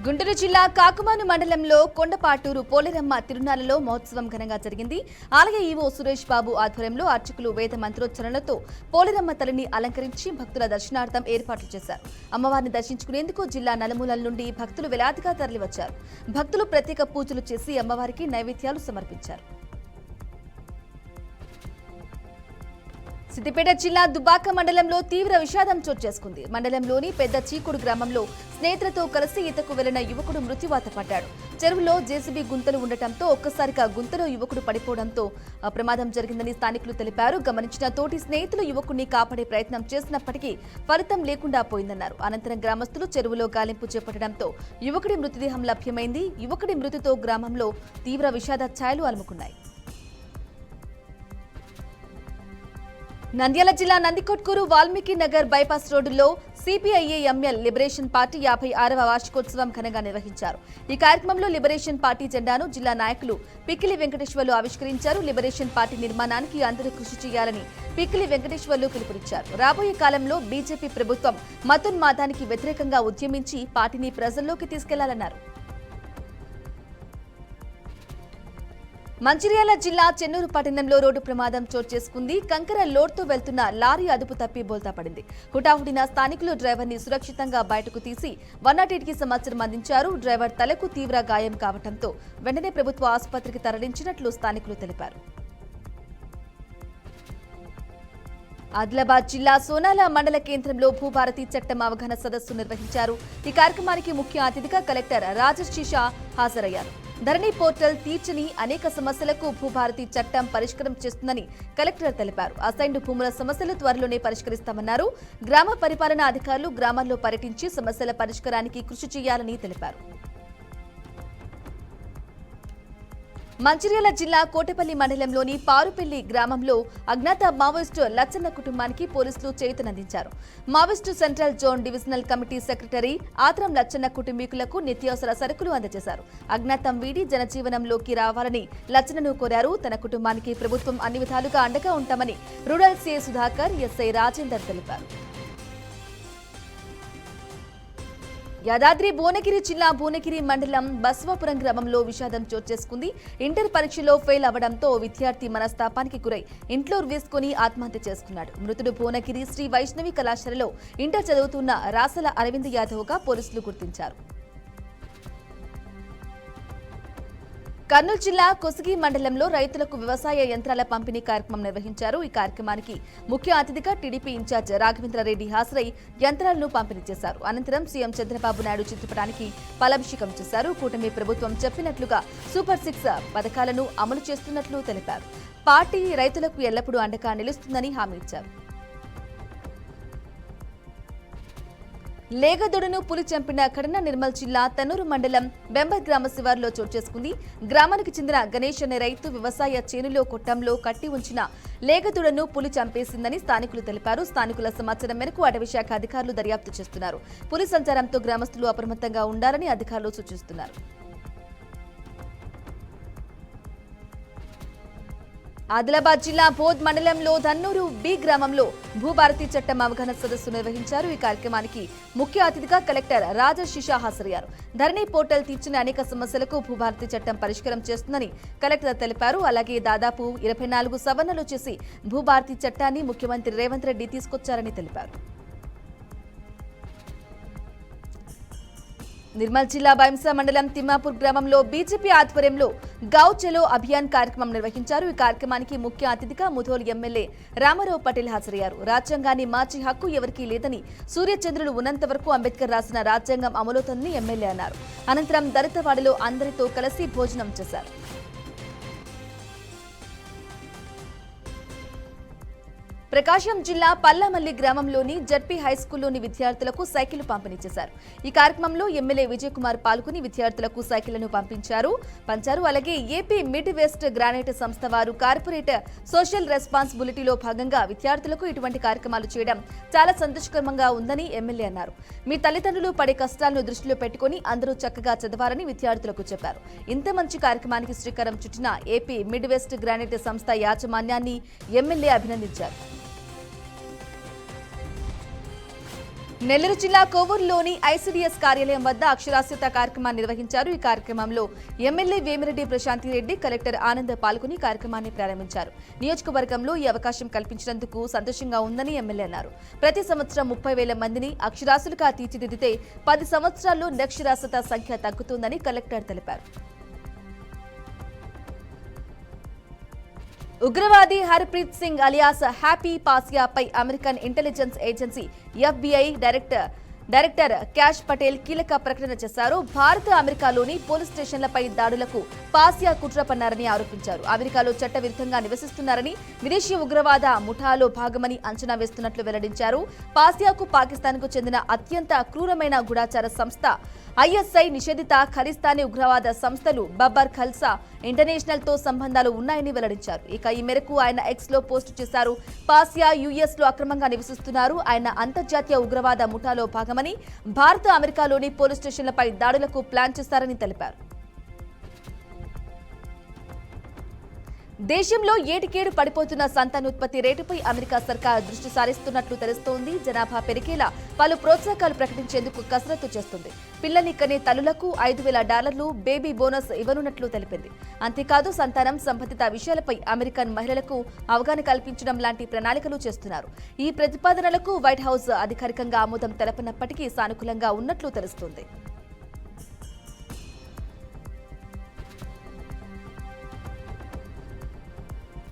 గుంటూరు జిల్లా కాకుమాను మండలంలో కొండపాటూరు పోలేరమ్మ తిరునాళ్లలో మహోత్సవం ఘనంగా జరిగింది. ఆలయ ఈవో సురేష్ బాబు ఆధ్వర్యంలో అర్చకులు వేద మంత్రోచ్చరణలతో పోలేరమ్మ తల్లిని అలంకరించి భక్తుల దర్శనార్థం ఏర్పాట్లు చేశారు. అమ్మవారిని దర్శించుకునేందుకు జిల్లా నలుమూలల నుండి భక్తులు వేలాదిగా తరలివచ్చారు. భక్తులు ప్రత్యేక పూజలు చేసి అమ్మవారికి నైవేద్యాలు సమర్పించారు. సిద్దిపేట జిల్లా దుబ్బాక మండలంలో తీవ్ర విషాదం చోటు చేసుకుంది. మండలంలోని పెద్ద చీకుడు గ్రామంలో స్నేహితులతో కలిసి ఈతకు వెళ్లిన యువకుడు మృత్యువాత పడ్డాడు. చెరువులో జేసీబీ గుంతలు ఉండటంతో ఒక్కసారిగా గుంతలో యువకుడు పడిపోవడంతో ప్రమాదం జరిగిందని స్థానికులు తెలిపారు. గమనించిన తోటి స్నేహితులు యువకుడిని కాపాడే ప్రయత్నం చేసినప్పటికీ ఫలితం లేకుండా పోయిందన్నారు. అనంతరం గ్రామస్తులు చెరువులో గాలింపు చేపట్టడంతో యువకుడి మృతదేహం లభ్యమైంది. యువకుడి మృతితో గ్రామంలో తీవ్ర విషాద ఛాయలు అలుముకున్నాయి. నంద్యాల జిల్లా నందికొట్కూరు వాల్మీకి నగర్ బైపాస్ రోడ్డులో సిపిఐఎంఎల్ లిబరేషన్ పార్టీ 56వ వార్షికోత్సవం ఘనంగా నిర్వహించారు. ఈ కార్యక్రమంలో లిబరేషన్ పార్టీ జెండాను జిల్లా నాయకులు పిక్కిలి వెంకటేశ్వర్లు ఆవిష్కరించారు. లిబరేషన్ పార్టీ నిర్మాణానికి అందరూ కృషి చేయాలని పిక్కిలి వెంకటేశ్వర్లు పిలుపునిచ్చారు. రాబోయే కాలంలో బీజేపీ ప్రభుత్వం మతోన్మాదానికి వ్యతిరేకంగా ఉద్యమించి పార్టీని ప్రజల్లోకి తీసుకెళ్లాలన్నారు. మంచిర్యాల జిల్లా చెన్నూరు పట్టణంలో రోడ్డు ప్రమాదం చోటు చేసుకుంది. కంకర లోడ్తో వెళ్తున్న లారీ అదుపు తప్పి బోల్తా పడింది. హుటాహుటిన స్థానికులు డ్రైవర్ని సురక్షితంగా బయటకు తీసి 108కి సమాచారం అందించారు. డ్రైవర్ తలకు తీవ్ర గాయం కావడంతో వెంటనే ప్రభుత్వ ఆసుపత్రికి తరలించినట్లు స్థానికులు తెలిపారు. ఆదిలాబాద్ జిల్లా సోనాల మండల కేంద్రంలో భూభారతి చట్టం అవగాహన సదస్సు నిర్వహించారు. ఈ కార్యక్రమానికి ముఖ్య అతిథిగా కలెక్టర్ రాజశీషా హాజరయ్యారు. ధరణి పోర్టల్ తీర్చని అనేక సమస్యలకు భూభారతి చట్టం పరిష్కారం చేస్తుందని కలెక్టర్ తెలిపారు. అసైన్డ్ భూముల సమస్యలు త్వరలోనే పరిష్కరిస్తామన్నారు. గ్రామ పరిపాలనా అధికారులు గ్రామాల్లో పర్యటించి సమస్యల పరిష్కారానికి కృషి చేయాలని తెలిపారు. మంచిర్యాల జిల్లా కోటపల్లి మండలంలోని పారుపల్లి గ్రామంలో అజ్ఞాత మావోయిస్టు లచ్చన్న కుటుంబానికి పోలీసులు చేయూతనందించారు. Maoist central zone divisional committee secretary Atram Lachanna కుటుంబీకులకు నిత్యావసర సరుకులు అందజేశారు. అజ్ఞాతం వీడి జనజీవనంలోకి రావాలని లచ్చన్నను కోరారు. తన కుటుంబానికి ప్రభుత్వం అన్ని విధాలుగా అండగా ఉంటామని rural CI Sudhakar, SI Rajender తెలిపారు. యాదాద్రి భువనగిరి జిల్లా భువనగిరి మండలం బసవాపురం గ్రామంలో విషాదం చోటు చేసుకుంది. ఇంటర్ పరీక్షలో ఫెయిల్ అవ్వడంతో విద్యార్థి మనస్తాపానికి గురై ఇంట్లో వేసుకుని ఆత్మహత్య చేసుకున్నాడు. మృతుడు భువనగిరి శ్రీ వైష్ణవి కళాశాలలో ఇంటర్ చదువుతున్న రాసల అరవింద్ యాదవ్గా పోలీసులు గుర్తించారు. కర్నూలు జిల్లా కొసిగి మండలంలో రైతులకు వ్యవసాయ యంత్రాల పంపిణీ కార్యక్రమం నిర్వహించారు. ఈ కార్యక్రమానికి ముఖ్య అతిథిగా టీడీపీ ఇన్ఛార్జ్ రాఘవేంద్రారెడ్డి హాజరై యంత్రాలను పంపిణీ చేశారు. అనంతరం సీఎం చంద్రబాబు నాయుడు చిత్రపటానికి పాలాభిషేకం చేశారు. కూటమి ప్రభుత్వం చెప్పినట్లుగా సూపర్ 6 పథకాలను అమలు చేస్తున్నట్లు తెలిపారు. పార్టీ రైతులకు ఎల్లప్పుడూ అండగా నిలుస్తుందని హామీ ఇచ్చారు. లేగదొడను పులి చంపిన ఘటన నిర్మల్ జిల్లా తన్నూరు మండలం బెంబర్ గ్రామ శివారులో చోటు చేసుకుంది. గ్రామానికి చెందిన గణేష్ అనే రైతు వ్యవసాయ చేనులో కొట్టంలో కట్టి ఉంచిన లేగదొడను పులి చంపేసిందని స్థానికులు తెలిపారు. స్థానికుల సమాచారం మేరకు అటవీ శాఖ అధికారులు దర్యాప్తు చేస్తున్నారు. పులి సంచారంతో గ్రామస్తులు అప్రమత్తంగా ఉండాలని అధికారులు సూచిస్తున్నారు. ఆదిలాబాద్ జిల్లా బోధ్ మండలంలో ధన్నూరు బి గ్రామంలో భూభారతి చట్టం అవగాహన సదస్సు నిర్వహించారు. ఈ కార్యక్రమానికి ముఖ్య అతిథిగా కలెక్టర్ రాజశీషా హాజరయ్యారు. ధరణి పోర్టల్ తీర్చిన అనేక సమస్యలకు భూభారతి చట్టం పరిష్కారం చేస్తుందని కలెక్టర్ తెలిపారు. అలాగే దాదాపు 24 సవరణలు చేసి భూభారతి చట్టాన్ని ముఖ్యమంత్రి రేవంత్ రెడ్డి తీసుకొచ్చారని తెలిపారు. నిర్మల్ జిల్లా బైంసా మండలం తిమ్మాపూర్ గ్రామంలో బీజేపీ ఆధ్వర్యంలో గౌ చలో అభియాన్ కార్యక్రమం నిర్వహించారు. ఈ కార్యక్రమానికి ముఖ్య అతిథిగా ముధోల్ ఎమ్మెల్యే రామారావు పటేల్ హాజరయ్యారు. రాజ్యాంగాన్ని మార్చే హక్కు ఎవరికీ లేదని, సూర్యచంద్రులు ఉన్నంత వరకు అంబేద్కర్ రాసిన రాజ్యాంగం అమలవుతుందని ఎమ్మెల్యే అన్నారు. అనంతరం దళితవాడలో అందరితో కలిసి భోజనం చేశారు. ప్రకాశం జిల్లా పల్లామల్లి గ్రామంలోని జడ్పీ హైస్కూల్లోని విద్యార్థులకు సైకిల్ పంపిణీ చేశారు. ఈ కార్యక్రమంలో ఎమ్మెల్యే విజయ్ కుమార్ పాల్గొని విద్యార్థులకు సైకిళ్లను పంచారు. అలాగే ఏపీ మిడ్ వెస్ట్ గ్రానైట్ సంస్థ వారు కార్పొరేట్ సోషల్ రెస్పాన్సిబిలిటీలో భాగంగా విద్యార్థులకు ఇటువంటి కార్యక్రమాలు చేయడం చాలా సంతోషకరంగా ఉందని ఎమ్మెల్యే అన్నారు. మీ తల్లిదండ్రులు పడే కష్టాలను దృష్టిలో పెట్టుకుని అందరూ చక్కగా చదవాలని విద్యార్థులకు చెప్పారు. ఇంత మంచి కార్యక్రమానికి శ్రీకారం చుట్టిన ఏపీ మిడ్ వెస్ట్ గ్రానైట్ సంస్థ యాజమాన్యాన్ని ఎమ్మెల్యే అభినందించారు. నెల్లూరు జిల్లా కోవూరులోని ఐసీడీఎస్ కార్యాలయం వద్ద అక్షరాస్యత కార్యక్రమాన్ని నిర్వహించారు. ఈ కార్యక్రమంలో ఎమ్మెల్యే వేమిరెడ్డి ప్రశాంతిరెడ్డి, కలెక్టర్ ఆనంద్ పాల్గొని కార్యక్రమాన్ని ప్రారంభించారు. నియోజకవర్గంలో ఈ అవకాశం కల్పించినందుకు సంతోషంగా ఉందని ఎమ్మెల్యే అన్నారు. ప్రతి సంవత్సరం 30,000 మందిని అక్షరాస్యులుగా తీర్చిదిద్దితే 10 సంవత్సరాల్లో నిరక్షరాస్యత సంఖ్య తగ్గుతుందని కలెక్టర్ తెలిపారు. ఉగ్రవాది హర్ప్రీత్ సింగ్ అలియాస్ హ్యాపీ పాసియాపై American intelligence agency FBI director Kash Patel కీలక ప్రకటన చేశారు. భారత్, అమెరికాలోని పోలీస్ స్టేషన్లపై దాడులకు పాసియా కుట్ర పన్నారని ఆరోపించారు. అమెరికాలో చట్టవిరుద్ధంగా నివసిస్తున్నారని, విదేశీ ఉగ్రవాద ముఠాలో భాగమని అంచనా వేస్తున్నట్లు వెల్లడించారు. పాసియాకు పాకిస్తాన్కు చెందిన అత్యంత క్రూరమైన గూఢాచార సంస్థ ISI, నిషేధిత ఖలిస్తానీ ఉగ్రవాద సంస్థలు బబ్బర్ ఖల్సా ఇంటర్నేషనల్ తో సంబంధాలు ఉన్నాయని వెల్లడించారు. ఇక ఈ మేరకు ఆయన X లో పోస్టు చేశారు. పాసియా US లో అక్రమంగా నివసిస్తున్నారు. ఆయన అంతర్జాతీయ ఉగ్రవాద ముఠాలో భాగమని, భారత్, అమెరికాలోని పోలీస్ స్టేషన్లపై దాడులకు ప్లాన్ చేస్తారని తెలిపారు. దేశంలో ఏటికేడు పడిపోతున్న సంతానోత్పత్తి రేటుపై అమెరికా సర్కార్ దృష్టి సారిస్తున్నట్లు తెలుస్తోంది. జనాభా పెరిగేలా పలు ప్రోత్సాహకాలు ప్రకటించేందుకు కసరత్తు చేస్తుంది. పిల్లని కనే తల్లులకు $5,000 బేబీ బోనస్ ఇవ్వనున్నట్లు తెలిపింది. అంతేకాదు, సంతానం సంబంధిత విషయాలపై అమెరికన్ మహిళలకు అవగాహన కల్పించడం లాంటి ప్రణాళికలు చేస్తున్నారు. ఈ ప్రతిపాదనలకు వైట్ హౌస్ అధికారికంగా ఆమోదం తెలపనప్పటికీ సానుకూలంగా ఉన్నట్లు తెలుస్తోంది.